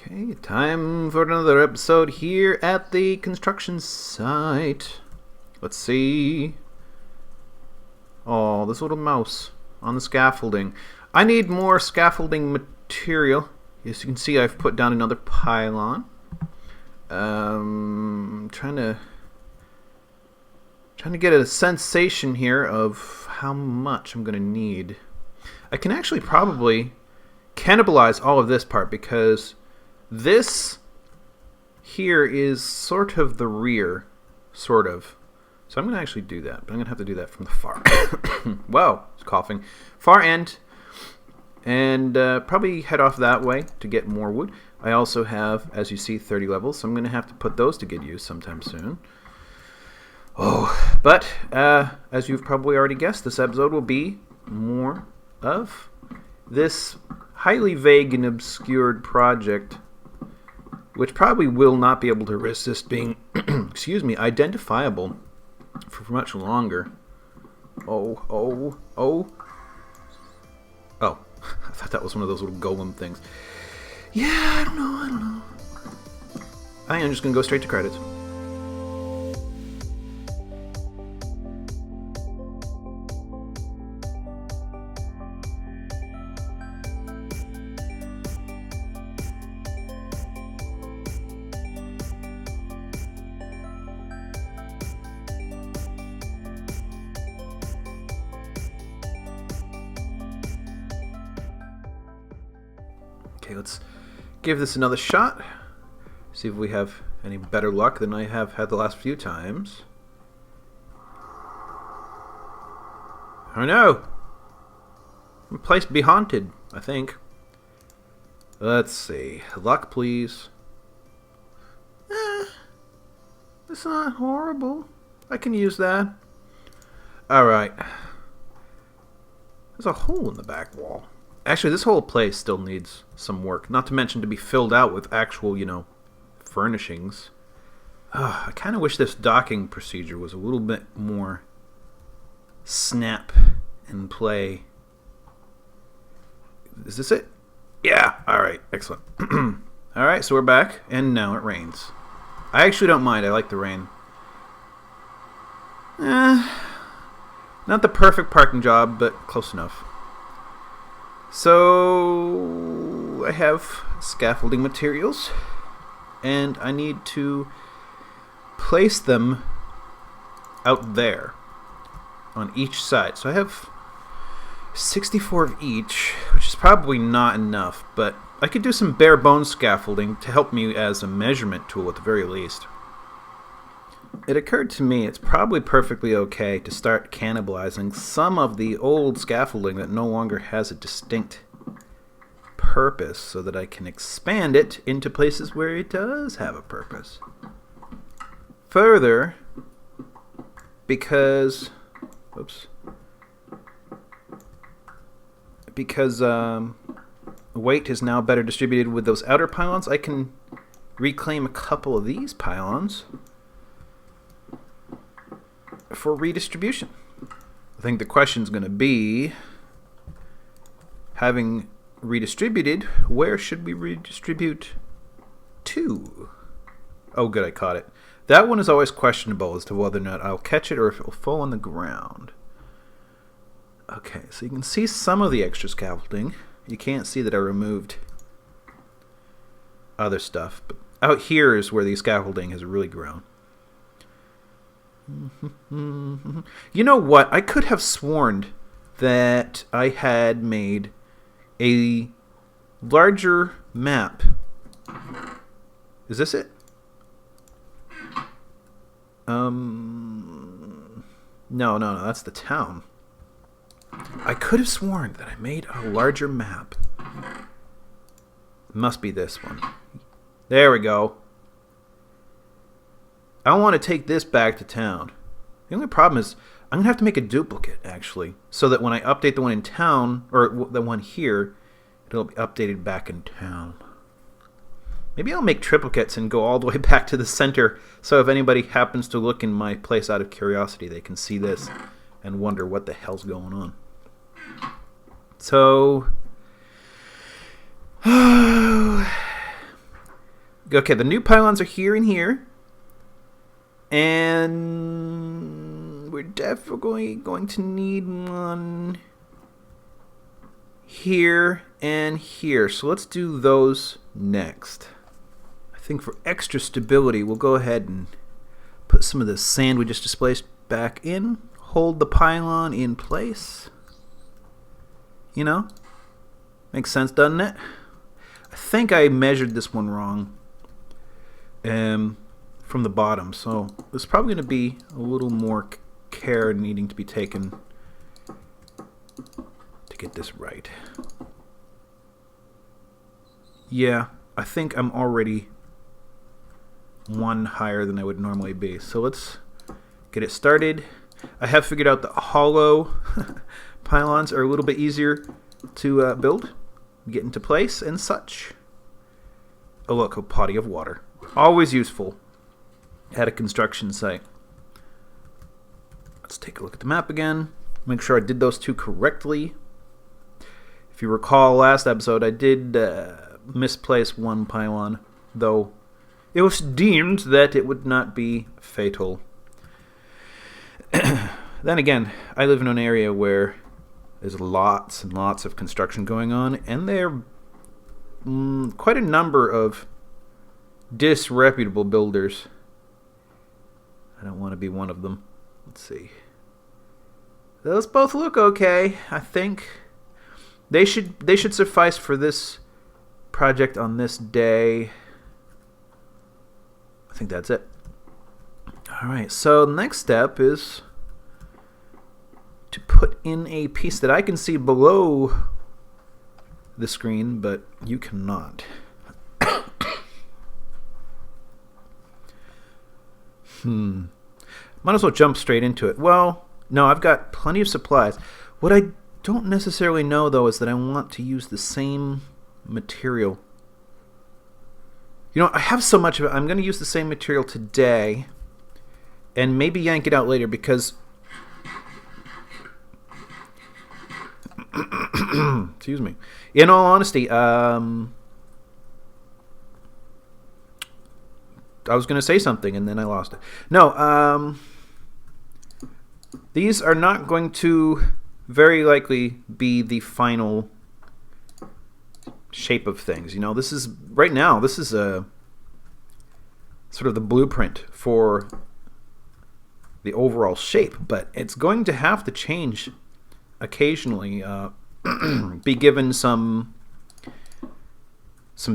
Okay, time for another episode here at the construction site. Let's see. Oh, this little mouse on the scaffolding. I need more scaffolding material. As you can see, I've put down another pylon. Trying to get a sensation here of how much I'm going to need. I can actually probably cannibalize all of this part because this here is sort of the rear, sort of. So I'm going to actually do that, but I'm going to have to do that from the far, wow, it's coughing, far end, and probably head off that way to get more wood. I also have, as you see, 30 levels, so I'm going to have to put those to good use sometime soon. Oh, but as you've probably already guessed, this episode will be more of this highly vague and obscured project, which probably will not be able to resist being, excuse me, identifiable for much longer. Oh. I thought that was one of those little golem things. Yeah, I don't know. I am just going to go straight to credits. Okay, let's give this another shot. See if we have any better luck than I have had the last few times. Oh no! The place be haunted, I think. Let's see. Luck, please. It's not horrible. I can use that. Alright. There's a hole in the back wall. Actually, this whole place still needs some work. Not to mention to be filled out with actual, furnishings. I kind of wish this docking procedure was a little bit more snap and play. Is this it? Yeah. All right. Excellent. All right. So we're back, and now it rains. I actually don't mind. I like the rain. Not the perfect parking job, but close enough. So I have scaffolding materials, and I need to place them out there on each side. So I have 64 of each, which is probably not enough, but I could do some bare bones scaffolding to help me as a measurement tool at the very least. It occurred to me it's probably perfectly okay to start cannibalizing some of the old scaffolding that no longer has a distinct purpose so that I can expand it into places where it does have a purpose. Further, because weight is now better distributed with those outer pylons, I can reclaim a couple of these pylons for redistribution. I think the question's going to be, having redistributed, where should we redistribute to? Oh, good, I caught it. That one is always questionable as to whether or not I'll catch it or if it will fall on the ground. Okay, so you can see some of the extra scaffolding. You can't see that I removed other stuff, but out here is where the scaffolding has really grown. You know what? I could have sworn that I had made a larger map. Is this it? No, that's the town. I could have sworn that I made a larger map. It must be this one. There we go. I want to take this back to town. The only problem is I'm going to have to make a duplicate, actually, so that when I update the one in town, or the one here, it'll be updated back in town. Maybe I'll make triplicates and go all the way back to the center, so if anybody happens to look in my place out of curiosity, they can see this and wonder what the hell's going on. So, Okay, the new pylons are here and here. And we're definitely going to need one here and here. So let's do those next. I think for extra stability, we'll go ahead and put some of the sand we just displaced back in. Hold the pylon in place. You know? Makes sense, doesn't it? I think I measured this one wrong from the bottom. So there's probably going to be a little more care needing to be taken to get this right. Yeah, I think I'm already one higher than I would normally be. So let's get it started. I have figured out that hollow pylons are a little bit easier to build, get into place and such. Oh look, a body of water. Always useful at a construction site. Let's take a look at the map again. Make sure I did those two correctly. If you recall last episode, I did misplace one pylon, though it was deemed that it would not be fatal. Then again, I live in an area where there's lots and lots of construction going on, and there are quite a number of disreputable builders. I don't want to be one of them. Let's see. Those both look okay, I think. They should suffice for this project on this day. I think that's it. Alright, so the next step is to put in a piece that I can see below the screen, but you cannot. Might as well jump straight into it. Well, no, I've got plenty of supplies. What I don't necessarily know, though, is that I want to use the same material. You know, I have so much of it. I'm going to use the same material today and maybe yank it out later because excuse me. In all honesty, I was going to say something and then I lost it. No, these are not going to very likely be the final shape of things. You know, this is right now, this is a sort of the blueprint for the overall shape, but it's going to have to change occasionally, be given some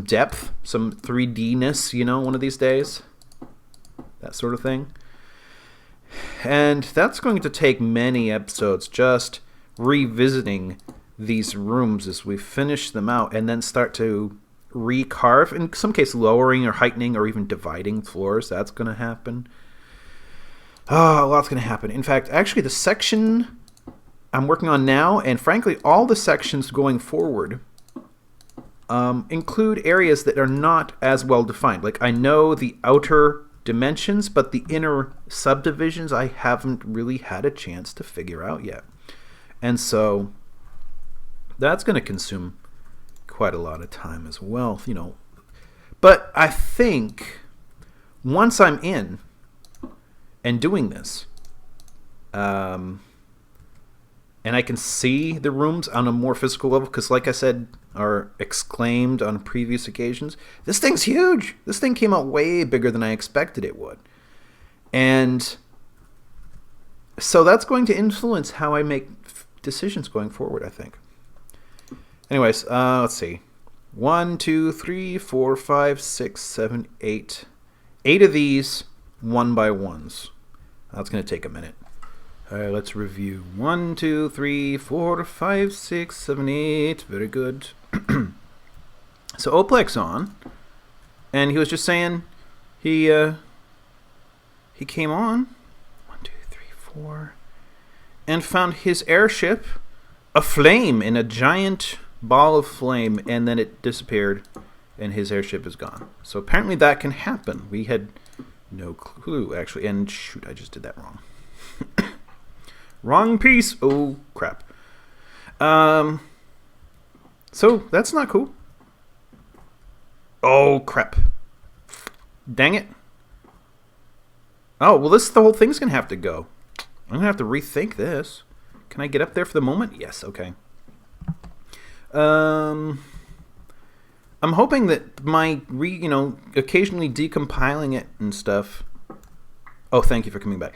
depth, some 3D-ness, you know, one of these days, that sort of thing. And that's going to take many episodes, just revisiting these rooms as we finish them out and then start to recarve, in some case lowering or heightening or even dividing floors. That's going to happen. Oh, a lot's going to happen. In fact, actually the section I'm working on now, and frankly all the sections going forward, include areas that are not as well defined. Like, I know the outer dimensions, but the inner subdivisions I haven't really had a chance to figure out yet. And so that's going to consume quite a lot of time as well, you know. But I think once I'm in and doing this, and I can see the rooms on a more physical level, because like I said, or exclaimed on previous occasions, this thing's huge. This thing came out way bigger than I expected it would. And so that's going to influence how I make decisions going forward, I think. Anyways, let's see. 1, 2, 3, 4, 5, 6, 7, 8. 8 of these 1x1s. That's going to take a minute. All right, let's review. 1, 2, 3, 4, 5, 6, 7, 8. Very good. So Oplek's on, and he was just saying he came on 1, 2, 3, 4, and found his airship aflame in a giant ball of flame, and then it disappeared, and his airship is gone. So apparently that can happen. We had no clue, actually. And shoot, I just did that wrong. Wrong piece. Oh, crap. So that's not cool. Oh, crap. Dang it. Oh, well, the whole thing's going to have to go. I'm going to have to rethink this. Can I get up there for the moment? Yes, okay. I'm hoping that my, occasionally decompiling it and stuff. Oh, thank you for coming back.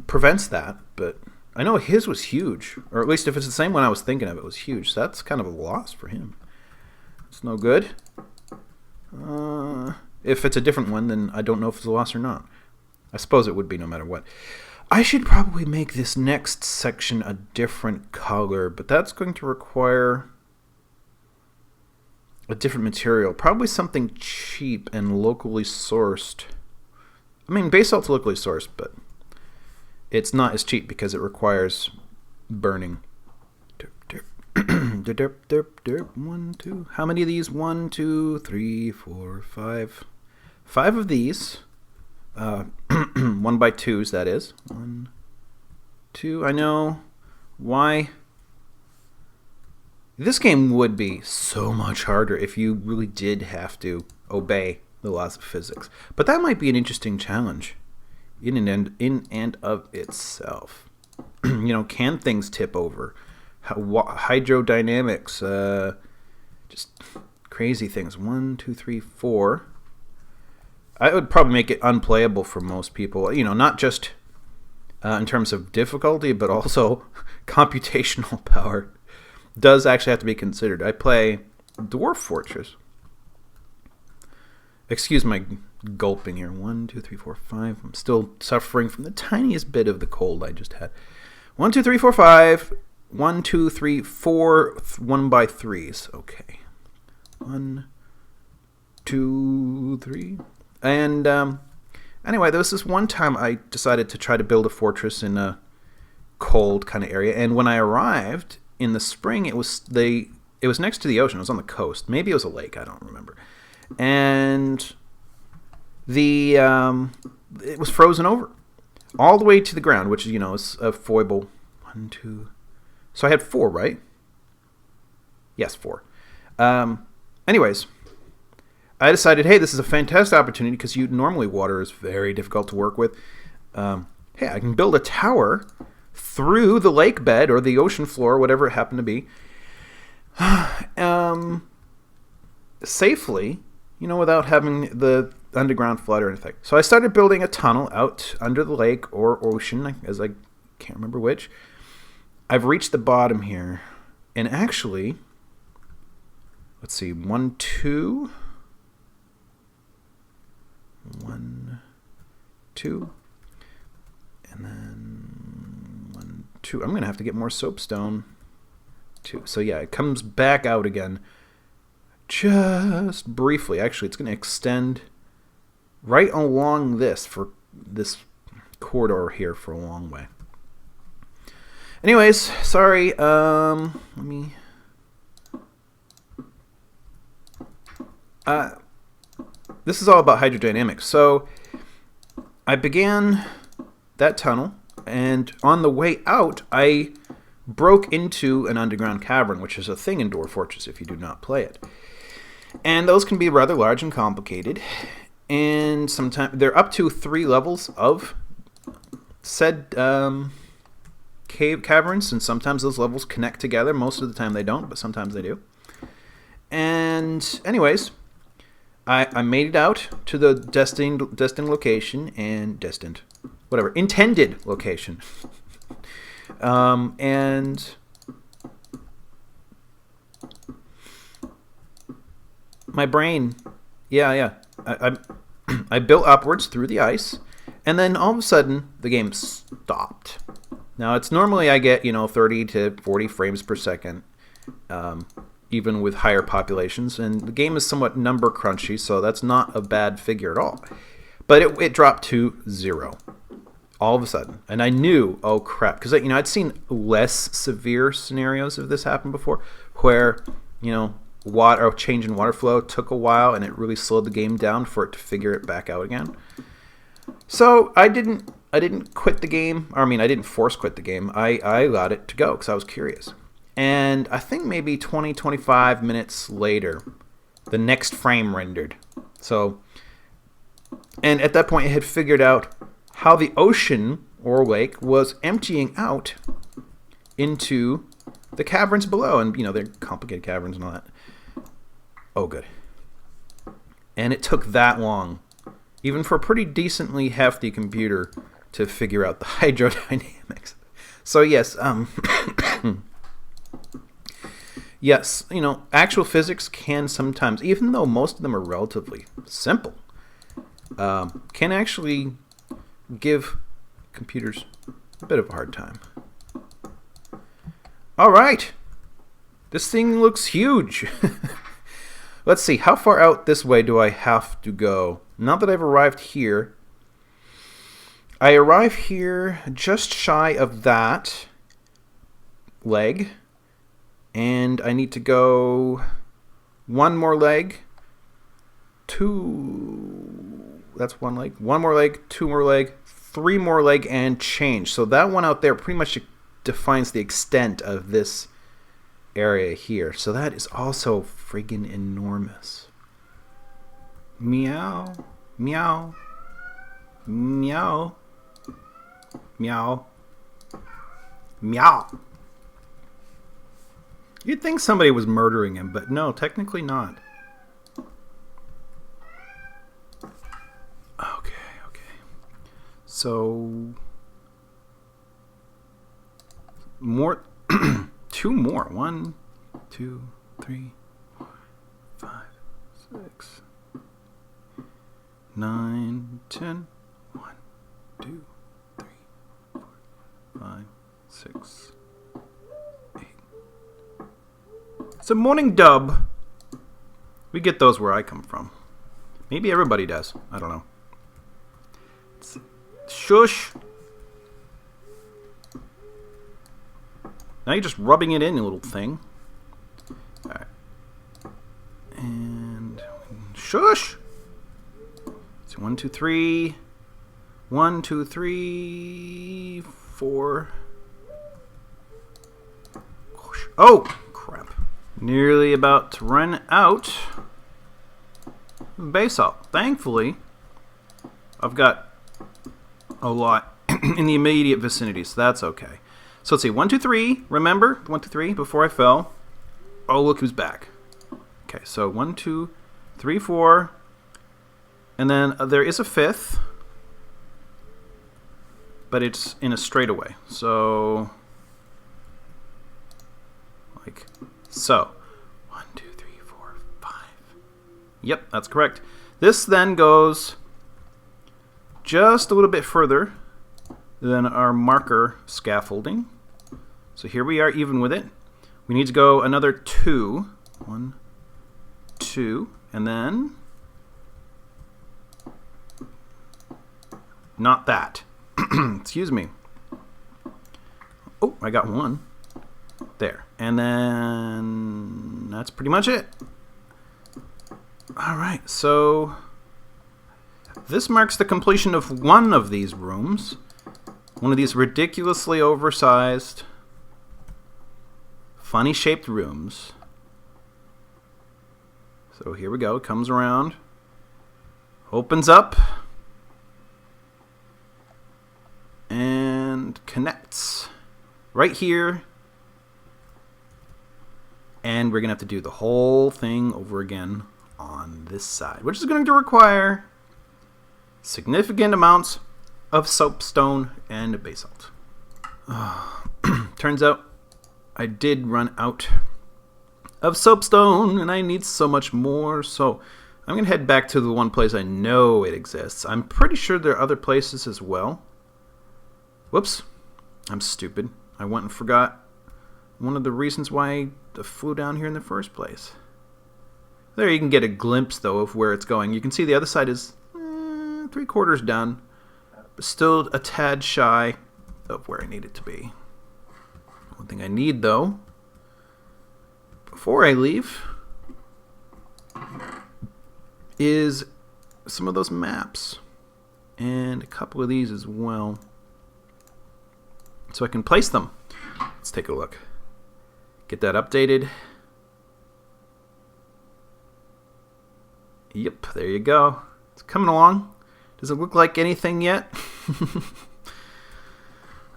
Prevents that, but I know his was huge. Or at least if it's the same one I was thinking of, it was huge. So that's kind of a loss for him. It's no good. If it's a different one, then I don't know if it's a loss or not. I suppose it would be no matter what. I should probably make this next section a different color, but that's going to require a different material. Probably something cheap and locally sourced. I mean, basalt's locally sourced, but it's not as cheap because it requires burning. One, two. How many of these? 1, 2, 3, 4, 5. 5 of these. 1 by 2s, that is. 1, 2. I know why. This game would be so much harder if you really did have to obey the laws of physics. But that might be an interesting challenge in and of itself. Can things tip over? Hydrodynamics, just crazy things. 1, 2, 3, 4. I would probably make it unplayable for most people. Not just in terms of difficulty, but also computational power does actually have to be considered. I play Dwarf Fortress. Excuse my gulping here. 1, 2, 3, 4, 5. I'm still suffering from the tiniest bit of the cold I just had. 1, 2, 3, 4, 5. 1, 2, 3, 4. 1 by 3s. Okay. 1, 2, 3. And anyway, there was this one time I decided to try to build a fortress in a cold kind of area. And when I arrived in the spring, it was next to the ocean. It was on the coast. Maybe it was a lake. I don't remember. And it was frozen over all the way to the ground, which is a foible. 1, 2. So I had 4, right? Yes, 4. Anyways, I decided, hey, this is a fantastic opportunity because normally water is very difficult to work with. Hey, I can build a tower through the lake bed or the ocean floor, whatever it happened to be, safely, without having the underground flood or anything. So I started building a tunnel out under the lake or ocean, as I can't remember which. I've reached the bottom here, and actually, let's see, 1, 2. 1, 2, and then 1, 2. I'm going to have to get more soapstone, too. So yeah, it comes back out again just briefly. Actually, it's going to extend right along this corridor here for a long way. Anyways, sorry. Let me... This is all about hydrodynamics. So I began that tunnel, and on the way out, I broke into an underground cavern, which is a thing in Dwarf Fortress if you do not play it. And those can be rather large and complicated. And sometimes they're up to 3 levels of said cave caverns, and sometimes those levels connect together. Most of the time they don't, but sometimes they do. And anyways, I made it out to the destined location and intended location. And my brain, I built upwards through the ice, and then all of a sudden the game stopped. Now it's normally I get 30 to 40 frames per second. Even with higher populations, and the game is somewhat number crunchy, so that's not a bad figure at all. But it dropped to 0 all of a sudden, and I knew, oh crap, because I'd seen less severe scenarios of this happen before, where water or change in water flow took a while, and it really slowed the game down for it to figure it back out again. So I didn't quit the game. I didn't force quit the game. I allowed it to go because I was curious. And I think maybe 20, 25 minutes later, the next frame rendered. So And at that point, it had figured out how the ocean or lake was emptying out into the caverns below. And, you know, they're complicated caverns and all that. Oh, good. And it took that long, even for a pretty decently hefty computer, to figure out the hydrodynamics. So, yes, yes, you know, actual physics can sometimes, even though most of them are relatively simple, can actually give computers a bit of a hard time. All right. This thing looks huge. Let's see, how far out this way do I have to go? Now that I've arrived here, I arrive here just shy of that leg, and I need to go one more leg, that's one leg, one more leg, two more leg, three more leg, and change. So that one out there pretty much defines the extent of this area here. So that is also friggin' enormous. Meow, meow, meow, meow, meow. You'd think somebody was murdering him, but no, technically not. Okay. So more, two more. 1, 2, 3, 4, 5, 6, 9, 10. 1, 2, 3, 4, 5, 6, 8. It's a morning dub. We get those where I come from. Maybe everybody does. I don't know. Shush. Now you're just rubbing it in, you little thing. Alright. And shush. So 1, 2, 3. 1, 2, 3, 4. Oh, crap. Nearly about to run out of basalt. Thankfully, I've got a lot in the immediate vicinity, so that's okay. So let's see, 1, 2, 3. Remember, 1, 2, 3, before I fell. Oh, look who's back. Okay, so 1, 2, 3, 4. And then there is a fifth, but it's in a straightaway. So, like so. 1, 2, 3, 4, 5. Yep, that's correct. This then goes just a little bit further than our marker scaffolding. So here we are even with it. We need to go another 2. 1, 2, and then not that. Excuse me. Oh, I got 1. There. And then that's pretty much it. All right, so this marks the completion of one of these rooms. One of these ridiculously oversized, funny-shaped rooms. So here we go. It comes around, opens up, and connects right here. And we're going to have to do the whole thing over again on this side, which is going to require significant amounts of soapstone and basalt. Turns out I did run out of soapstone and I need so much more, so I'm going to head back to the one place I know it exists. I'm pretty sure there are other places as well. Whoops, I'm stupid. I went and forgot one of the reasons why I flew down here in the first place. There you can get a glimpse, though, of where it's going. You can see the other side is 3/4 done, but still a tad shy of where I need it to be. One thing I need, though, before I leave, is some of those maps. And a couple of these as well, so I can place them. Let's take a look. Get that updated. Yep, there you go. It's coming along. Does it look like anything yet?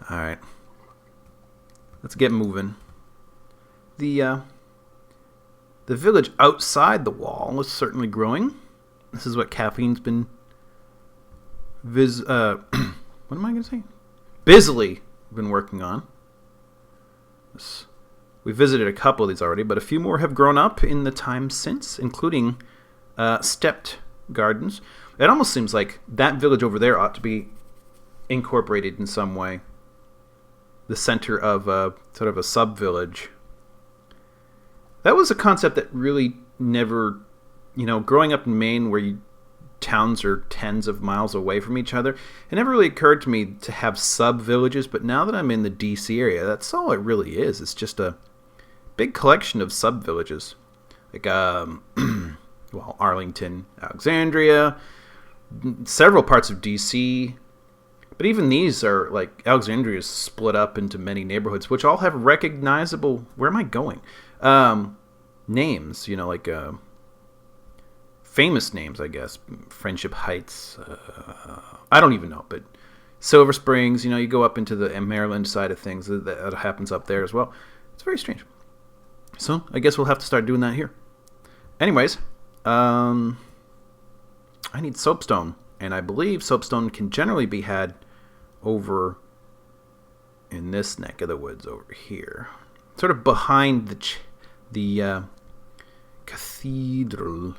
Alright. Let's get moving. The village outside the wall is certainly growing. This is what Kafine's been what am I going to say? Busily been working on. We visited a couple of these already, but a few more have grown up in the time since, including stepped gardens. It almost seems like that village over there ought to be incorporated in some way. The center of sort of a sub-village. That was a concept that really never, growing up in Maine where towns are tens of miles away from each other, it never really occurred to me to have sub-villages, but now that I'm in the DC area, that's all it really is. It's just a big collection of sub-villages. Like, Arlington, Alexandria, several parts of DC. But even these are, like, Alexandria is split up into many neighborhoods, which all have recognizable, where am I going? Names, famous names, I guess. Friendship Heights, I don't even know, but Silver Springs, you go up into the Maryland side of things, that happens up there as well. It's very strange. So, I guess we'll have to start doing that here. Anyways, I need soapstone, and I believe soapstone can generally be had over in this neck of the woods over here, sort of behind the cathedral.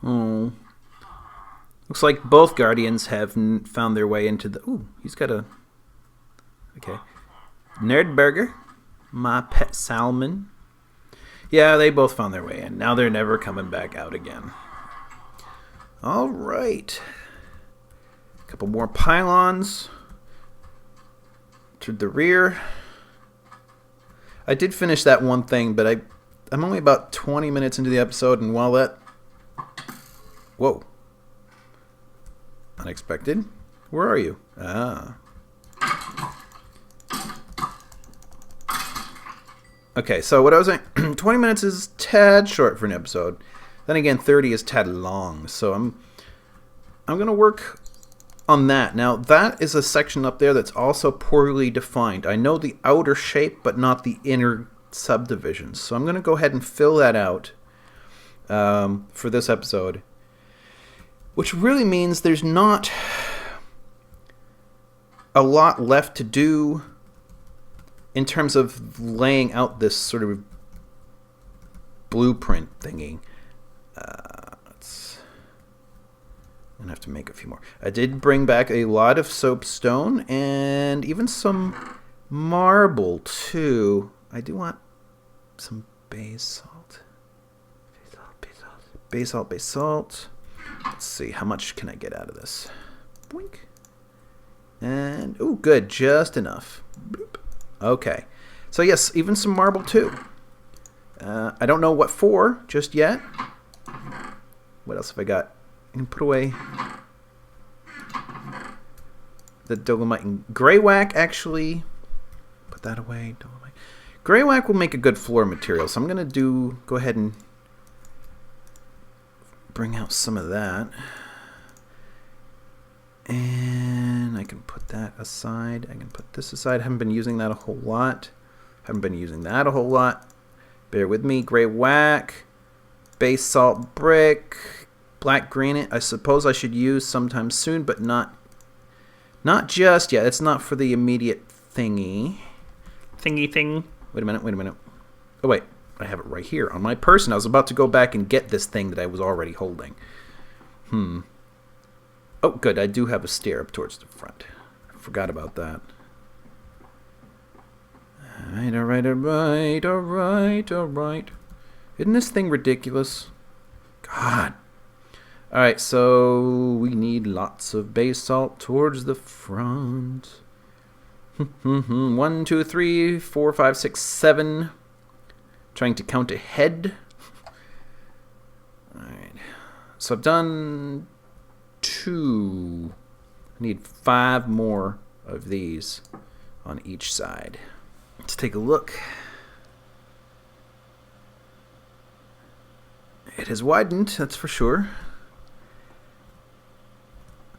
Oh, looks like both guardians have found their way into the. Ooh, he's got a. Okay, Nerdburger, my pet salmon. Yeah, they both found their way in. Now they're never coming back out again. All right. A couple more pylons to the rear. I did finish that one thing, but I'm only about 20 minutes into the episode, and while that... Whoa. Unexpected. Where are you? Ah. Okay, so what I was saying, 20 minutes is tad short for an episode. Then again, 30 is tad long, so I'm going to work on that. Now, that is a section up there that's also poorly defined. I know the outer shape, but not the inner subdivisions. So I'm going to go ahead and fill that out for this episode, which really means there's not a lot left to do in terms of laying out this sort of blueprint thingy. I'm going to have to make a few more. I did bring back a lot of soapstone and even some marble, too. I do want some basalt. Basalt. Let's see, how much can I get out of this? Boink. And, ooh, good, just enough. Bloop. Okay. So, yes, even some marble, too. I don't know what for just yet. What else have I got? I can put away the dolomite and gray whack, actually. Put that away. Dolomite. Gray whack will make a good floor material, so I'm going to go ahead and bring out some of that. And I can put that aside. I can put this aside. I haven't been using that a whole lot. Bear with me. Gray whack. Basalt brick. Black granite. I suppose I should use sometime soon, but not just yet. It's not for the immediate thingy. Wait a minute. Oh, wait. I have it right here on my person. I was about to go back and get this thing that I was already holding. Oh, good. I do have a stair up towards the front. I forgot about that. All right. Isn't this thing ridiculous? God. All right, so we need lots of basalt towards the front. 1, 2, 3, 4, 5, 6, 7. Trying to count ahead. All right. So I've done 2. I need 5 more of these on each side. Let's take a look. It has widened, that's for sure.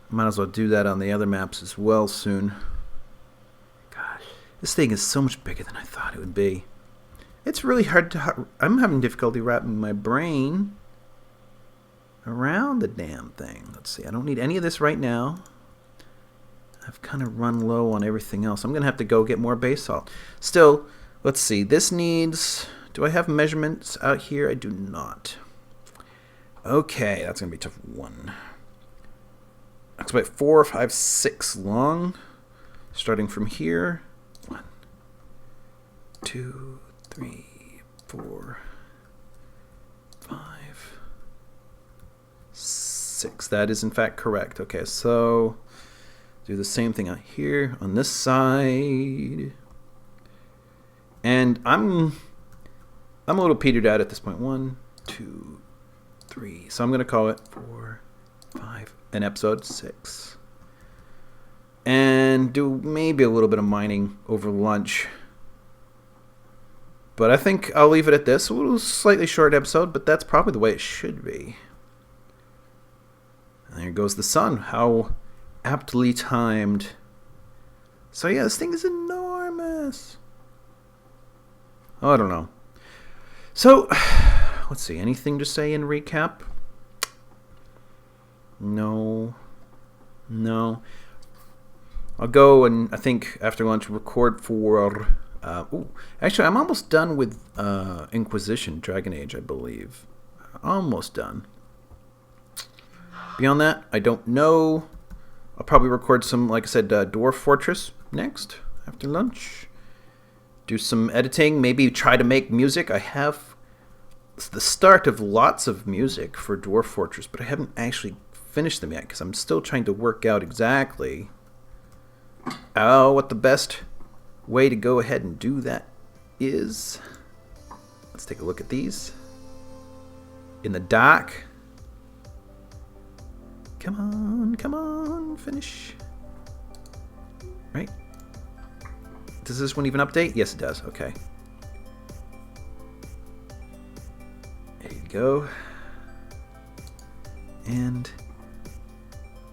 Might as well do that on the other maps as well soon. Gosh, this thing is so much bigger than I thought it would be. It's really hard to... I'm having difficulty wrapping my brain around the damn thing. Let's see. I don't need any of this right now. I've kind of run low on everything else. I'm going to have to go get more basalt. Still, let's see. This needs... Do I have measurements out here? I do not. Okay, that's going to be a tough one. That's about 4, 5, 6 long. Starting from here. 1, 2, 3, 4, 5, 6. That is in fact correct. Okay, so do the same thing out here on this side. And I'm a little petered out at this point. 1, 2, 3. So I'm going to call it 4, 5, and episode 6. And do maybe a little bit of mining over lunch. But I think I'll leave it at this. A little slightly short episode, but that's probably the way it should be. And there goes the sun. How aptly timed. So yeah, this thing is enormous. Oh, I don't know. So, let's see. Anything to say in recap? No. I'll go and I think after lunch record for... actually, I'm almost done with Inquisition, Dragon Age, I believe. Almost done. Beyond that, I don't know. I'll probably record some, like I said, Dwarf Fortress next, after lunch. Do some editing, maybe try to make music. I have the start of lots of music for Dwarf Fortress, but I haven't actually finished them yet, because I'm still trying to work out exactly what the best way to go ahead and do that is. Let's take a look at these. In the dark. Come on, finish. Right? Does this one even update? Yes, it does. Okay. There you go. And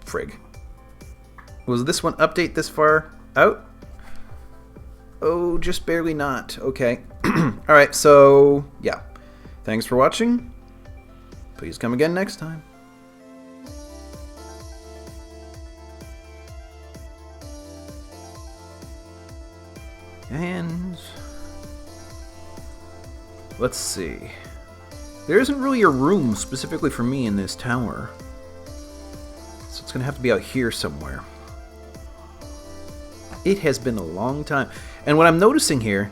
frig. Was this one update this far out? Oh, just barely not. Okay. Alright, so yeah. Thanks for watching. Please come again next time. And let's see. There isn't really a room specifically for me in this tower. So it's going to have to be out here somewhere. It has been a long time. And what I'm noticing here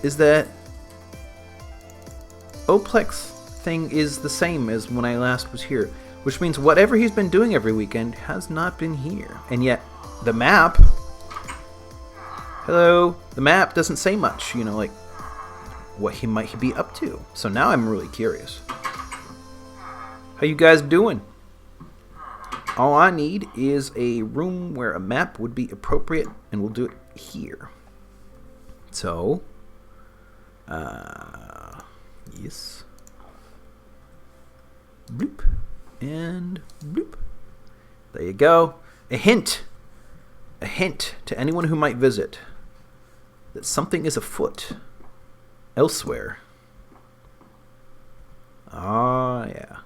is that Oplek's thing is the same as when I last was here, which means whatever he's been doing every weekend has not been here. And yet the map, hello, the map doesn't say much, you know, like what he might be up to. So now I'm really curious. How you guys doing? All I need is a room where a map would be appropriate, and we'll do it here. So, yes. Bloop. And bloop. There you go. A hint. A hint to anyone who might visit that something is afoot elsewhere. Ah, yeah.